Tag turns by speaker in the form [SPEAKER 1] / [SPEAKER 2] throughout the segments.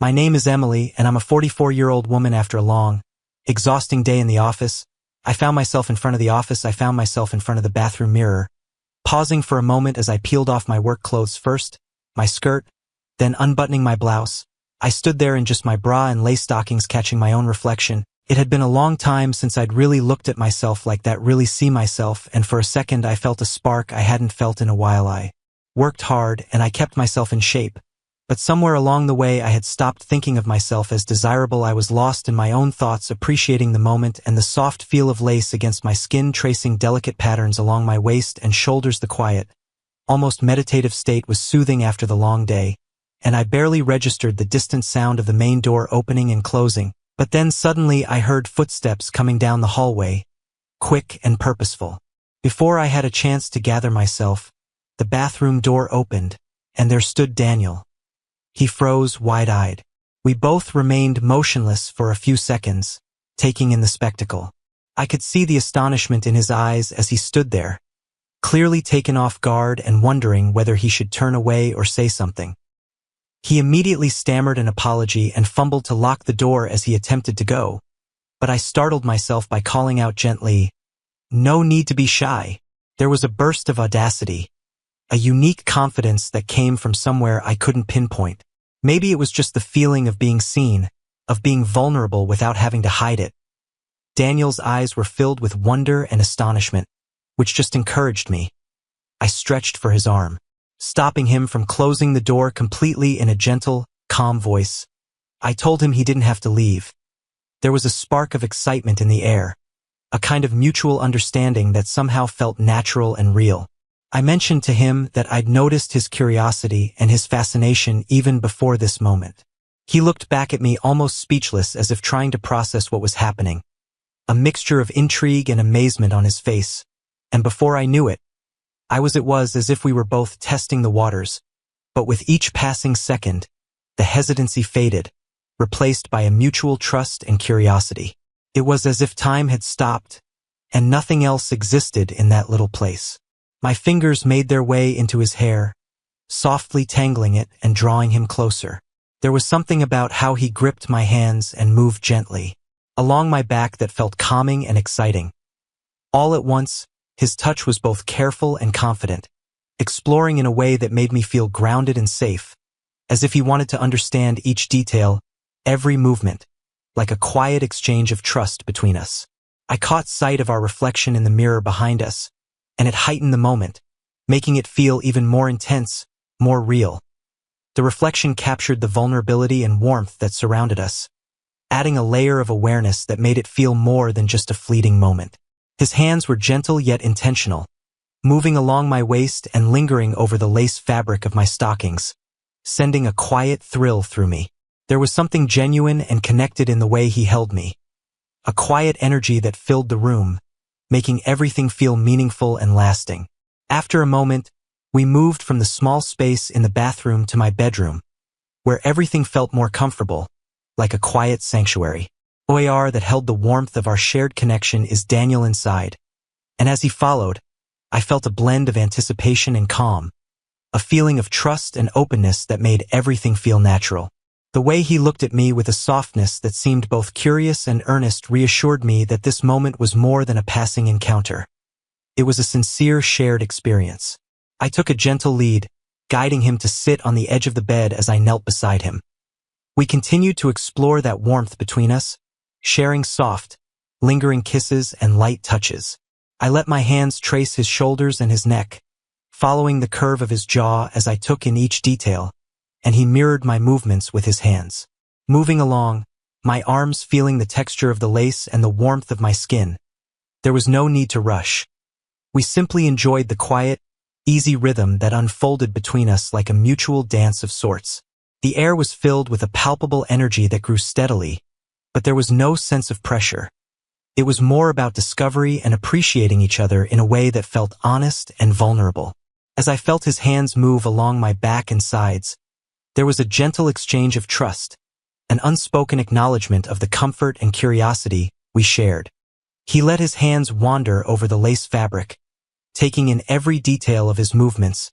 [SPEAKER 1] My name is Emily, and I'm a 44-year-old woman after a long, exhausting day in the office. I found myself in front of the bathroom mirror, pausing for a moment as I peeled off my work clothes first, my skirt, then unbuttoning my blouse. I stood there in just my bra and lace stockings catching my own reflection. It had been a long time since I'd really looked at myself like that, really see myself, and for a second I felt a spark I hadn't felt in a while. I worked hard and I kept myself in shape, but somewhere along the way I had stopped thinking of myself as desirable. I was lost in my own thoughts, appreciating the moment and the soft feel of lace against my skin, tracing delicate patterns along my waist and shoulders. The quiet, almost meditative state was soothing after the long day, and I barely registered the distant sound of the main door opening and closing. But then suddenly I heard footsteps coming down the hallway, quick and purposeful. Before I had a chance to gather myself, the bathroom door opened, and there stood Daniel. He froze, wide-eyed. We both remained motionless for a few seconds, taking in the spectacle. I could see the astonishment in his eyes as he stood there, clearly taken off guard and wondering whether he should turn away or say something. He immediately stammered an apology and fumbled to lock the door as he attempted to go, but I startled myself by calling out gently, "No need to be shy." There was a burst of audacity, a unique confidence that came from somewhere I couldn't pinpoint. Maybe it was just the feeling of being seen, of being vulnerable without having to hide it. Daniel's eyes were filled with wonder and astonishment, which just encouraged me. I stretched for his arm, stopping him from closing the door completely. In a gentle, calm voice, I told him he didn't have to leave. There was a spark of excitement in the air, a kind of mutual understanding that somehow felt natural and real. I mentioned to him that I'd noticed his curiosity and his fascination even before this moment. He looked back at me almost speechless, as if trying to process what was happening, a mixture of intrigue and amazement on his face, and before I knew it, it was as if we were both testing the waters, but with each passing second, the hesitancy faded, replaced by a mutual trust and curiosity. It was as if time had stopped, and nothing else existed in that little place. My fingers made their way into his hair, softly tangling it and drawing him closer. There was something about how he gripped my hands and moved gently along my back that felt calming and exciting. All at once, his touch was both careful and confident, exploring in a way that made me feel grounded and safe, as if he wanted to understand each detail, every movement, like a quiet exchange of trust between us. I caught sight of our reflection in the mirror behind us, and it heightened the moment, making it feel even more intense, more real. The reflection captured the vulnerability and warmth that surrounded us, adding a layer of awareness that made it feel more than just a fleeting moment. His hands were gentle yet intentional, moving along my waist and lingering over the lace fabric of my stockings, sending a quiet thrill through me. There was something genuine and connected in the way he held me, a quiet energy that filled the room, making everything feel meaningful and lasting. After a moment, we moved from the small space in the bathroom to my bedroom, where everything felt more comfortable, like a quiet sanctuary. OAR that held the warmth of our shared connection is Daniel inside, and as he followed, I felt a blend of anticipation and calm, a feeling of trust and openness that made everything feel natural. The way he looked at me with a softness that seemed both curious and earnest reassured me that this moment was more than a passing encounter. It was a sincere shared experience. I took a gentle lead, guiding him to sit on the edge of the bed as I knelt beside him. We continued to explore that warmth between us, sharing soft, lingering kisses and light touches. I let my hands trace his shoulders and his neck, following the curve of his jaw as I took in each detail, and he mirrored my movements with his hands. Moving along, my arms feeling the texture of the lace and the warmth of my skin. There was no need to rush. We simply enjoyed the quiet, easy rhythm that unfolded between us like a mutual dance of sorts. The air was filled with a palpable energy that grew steadily, but there was no sense of pressure. It was more about discovery and appreciating each other in a way that felt honest and vulnerable. As I felt his hands move along my back and sides, there was a gentle exchange of trust, an unspoken acknowledgement of the comfort and curiosity we shared. He let his hands wander over the lace fabric, taking in every detail of his movements,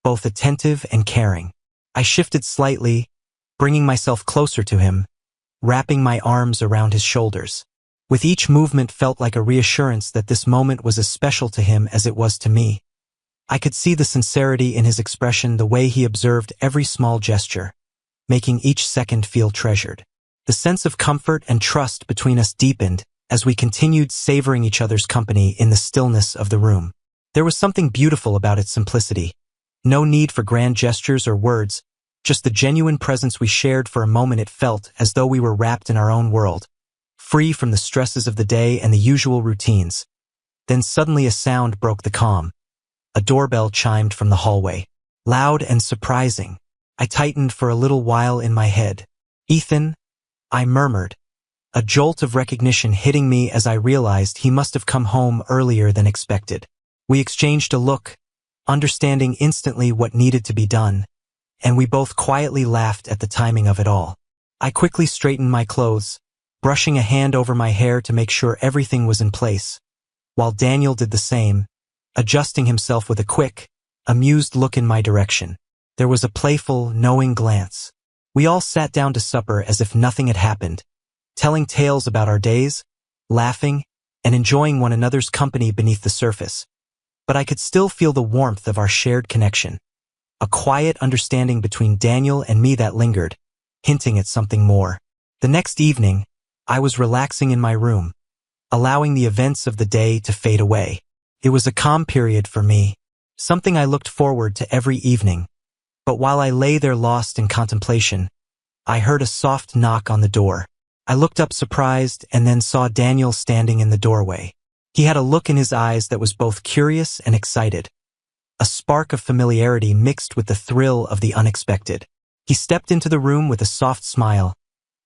[SPEAKER 1] both attentive and caring. I shifted slightly, bringing myself closer to him, wrapping my arms around his shoulders. With each movement felt like a reassurance that this moment was as special to him as it was to me. I could see the sincerity in his expression, the way he observed every small gesture, making each second feel treasured. The sense of comfort and trust between us deepened as we continued savoring each other's company in the stillness of the room. There was something beautiful about its simplicity. No need for grand gestures or words, just the genuine presence we shared. For a moment it felt as though we were wrapped in our own world, free from the stresses of the day and the usual routines. Then suddenly a sound broke the calm. A doorbell chimed from the hallway. Loud and surprising. I tightened for a little while in my head. "Ethan?" I murmured, a jolt of recognition hitting me as I realized he must have come home earlier than expected. We exchanged a look, understanding instantly what needed to be done, and we both quietly laughed at the timing of it all. I quickly straightened my clothes, brushing a hand over my hair to make sure everything was in place, while Daniel did the same, adjusting himself with a quick, amused look in my direction. There was a playful, knowing glance. We all sat down to supper as if nothing had happened, telling tales about our days, laughing, and enjoying one another's company beneath the surface. But I could still feel the warmth of our shared connection, a quiet understanding between Daniel and me that lingered, hinting at something more. The next evening, I was relaxing in my room, allowing the events of the day to fade away. It was a calm period for me, something I looked forward to every evening. But while I lay there lost in contemplation, I heard a soft knock on the door. I looked up surprised and then saw Daniel standing in the doorway. He had a look in his eyes that was both curious and excited, a spark of familiarity mixed with the thrill of the unexpected. He stepped into the room with a soft smile,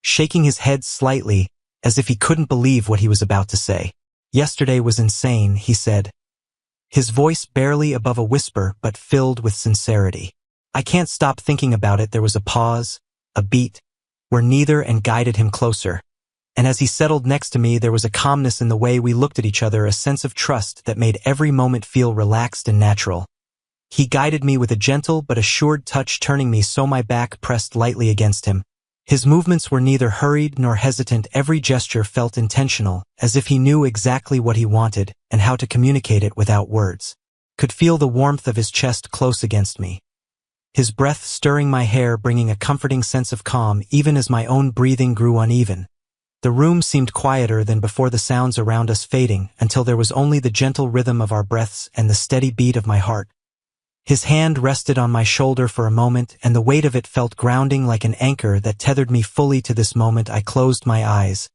[SPEAKER 1] shaking his head slightly as if he couldn't believe what he was about to say. "Yesterday was insane," he said, his voice barely above a whisper but filled with sincerity. I can't stop thinking about it. There was a pause, a beat, where neither and guided him closer. And as he settled next to me, there was a calmness in the way we looked at each other, a sense of trust that made every moment feel relaxed and natural. He guided me with a gentle but assured touch, turning me so my back pressed lightly against him. His movements were neither hurried nor hesitant. Every gesture felt intentional, as if he knew exactly what he wanted and how to communicate it without words. Could feel the warmth of his chest close against me, his breath stirring my hair, bringing a comforting sense of calm even as my own breathing grew uneven. The room seemed quieter than before, the sounds around us fading until there was only the gentle rhythm of our breaths and the steady beat of my heart. His hand rested on my shoulder for a moment, and the weight of it felt grounding, like an anchor that tethered me fully to this moment. I closed my eyes,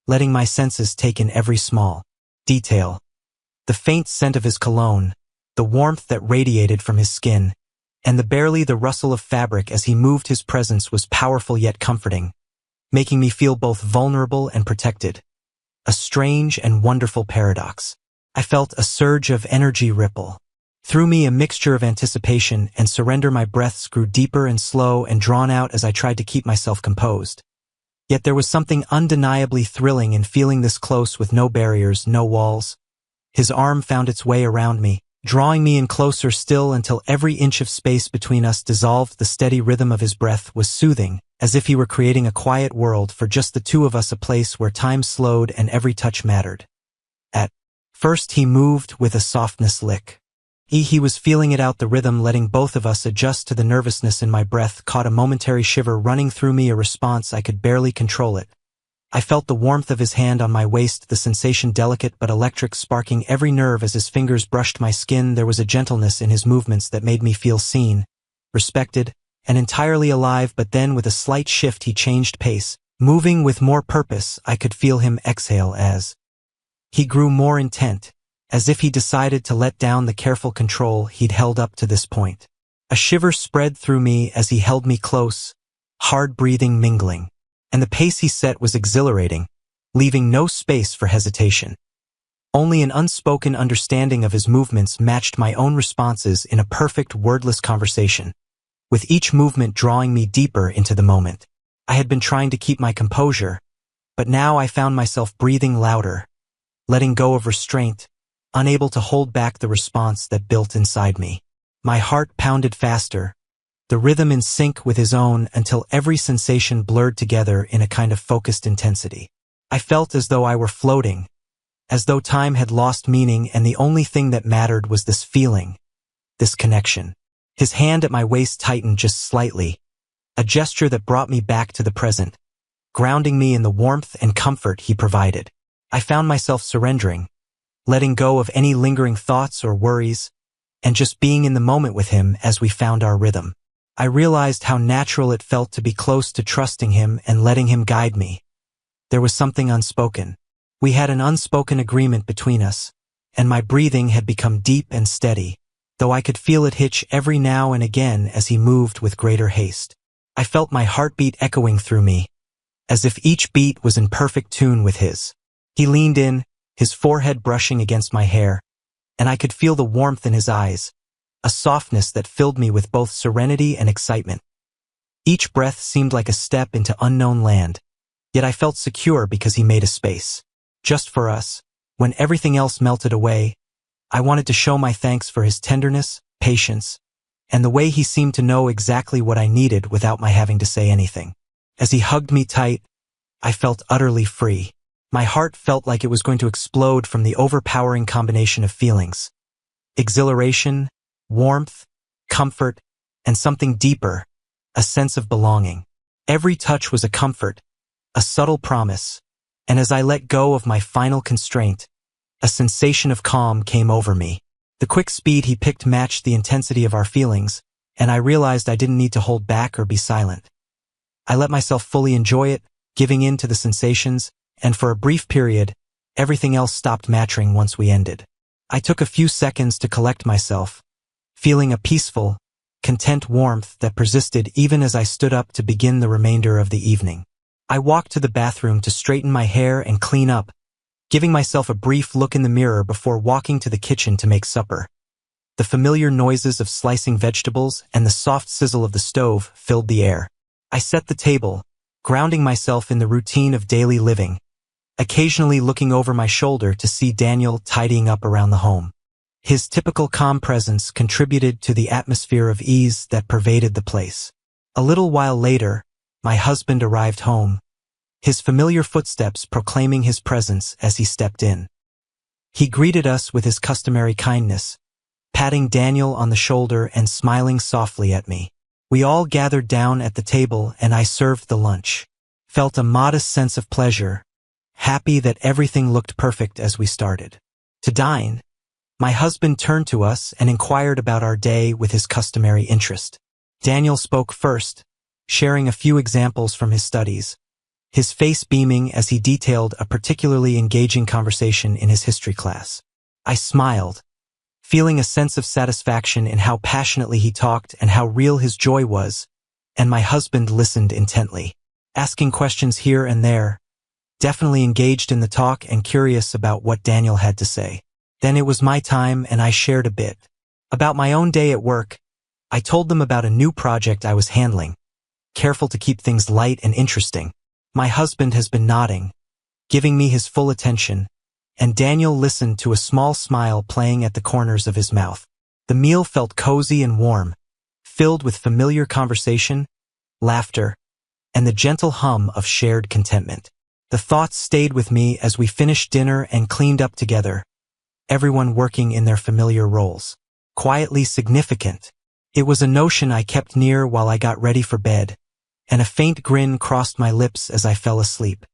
[SPEAKER 1] letting my senses take in every small detail. The faint scent of his cologne, the warmth that radiated from his skin, and the rustle of fabric as he moved. His presence was powerful yet comforting, making me feel both vulnerable and protected. A strange and wonderful paradox. I felt a surge of energy ripple through me, a mixture of anticipation and surrender. My breaths grew deeper and slow and drawn out as I tried to keep myself composed. Yet there was something undeniably thrilling in feeling this close, with no barriers, no walls. His arm found its way around me, drawing me in closer still until every inch of space between us dissolved. The steady rhythm of his breath was soothing, as if he were creating a quiet world for just the two of us, a place where time slowed and every touch mattered. At first he moved with a softness lick. He was feeling it out, the rhythm letting both of us adjust to the nervousness in my breath. Caught a momentary shiver running through me, a response I could barely control it. I felt the warmth of his hand on my waist, the sensation delicate but electric, sparking every nerve as his fingers brushed my skin. There was a gentleness in his movements that made me feel seen, respected, and entirely alive. But then with a slight shift he changed pace, moving with more purpose. I could feel him exhale as he grew more intent, as if he decided to let down the careful control he'd held up to this point. A shiver spread through me as he held me close, hard breathing mingling, and the pace he set was exhilarating, leaving no space for hesitation. Only an unspoken understanding of his movements matched my own responses in a perfect wordless conversation, with each movement drawing me deeper into the moment. I had been trying to keep my composure, but now I found myself breathing louder, letting go of restraint, unable to hold back the response that built inside me. My heart pounded faster, the rhythm in sync with his own until every sensation blurred together in a kind of focused intensity. I felt as though I were floating, as though time had lost meaning and the only thing that mattered was this feeling, this connection. His hand at my waist tightened just slightly, a gesture that brought me back to the present, grounding me in the warmth and comfort he provided. I found myself surrendering, letting go of any lingering thoughts or worries, and just being in the moment with him as we found our rhythm. I realized how natural it felt to be close to trusting him and letting him guide me. There was something unspoken. We had an unspoken agreement between us, and my breathing had become deep and steady, though I could feel it hitch every now and again as he moved with greater haste. I felt my heartbeat echoing through me, as if each beat was in perfect tune with his. He leaned in, his forehead brushing against my hair, and I could feel the warmth in his eyes, a softness that filled me with both serenity and excitement. Each breath seemed like a step into unknown land, yet I felt secure because he made a space. Just for us, when everything else melted away, I wanted to show my thanks for his tenderness, patience, and the way he seemed to know exactly what I needed without my having to say anything. As he hugged me tight, I felt utterly free. My heart felt like it was going to explode from the overpowering combination of feelings. Exhilaration, warmth, comfort, and something deeper, a sense of belonging. Every touch was a comfort, a subtle promise, and as I let go of my final constraint, a sensation of calm came over me. The quick speed he picked matched the intensity of our feelings, and I realized I didn't need to hold back or be silent. I let myself fully enjoy it, giving in to the sensations, and for a brief period, everything else stopped mattering once we ended. I took a few seconds to collect myself, feeling a peaceful, content warmth that persisted even as I stood up to begin the remainder of the evening. I walked to the bathroom to straighten my hair and clean up, giving myself a brief look in the mirror before walking to the kitchen to make supper. The familiar noises of slicing vegetables and the soft sizzle of the stove filled the air. I set the table, grounding myself in the routine of daily living, occasionally looking over my shoulder to see Daniel tidying up around the home. His typical calm presence contributed to the atmosphere of ease that pervaded the place. A little while later, my husband arrived home, his familiar footsteps proclaiming his presence as he stepped in. He greeted us with his customary kindness, patting Daniel on the shoulder and smiling softly at me. We all gathered down at the table and I served the lunch. Felt a modest sense of pleasure, happy that everything looked perfect as we started. To dine, my husband turned to us and inquired about our day with his customary interest. Daniel spoke first, sharing a few examples from his studies, his face beaming as he detailed a particularly engaging conversation in his history class. I smiled, feeling a sense of satisfaction in how passionately he talked and how real his joy was, and my husband listened intently, asking questions here and there, definitely engaged in the talk and curious about what Daniel had to say. Then it was my time and I shared a bit about my own day at work. I told them about a new project I was handling, careful to keep things light and interesting. My husband has been nodding, giving me his full attention, and Daniel listened to a small smile playing at the corners of his mouth. The meal felt cozy and warm, filled with familiar conversation, laughter, and the gentle hum of shared contentment. The thoughts stayed with me as we finished dinner and cleaned up together, everyone working in their familiar roles. Quietly significant. It was a notion I kept near while I got ready for bed, and a faint grin crossed my lips as I fell asleep.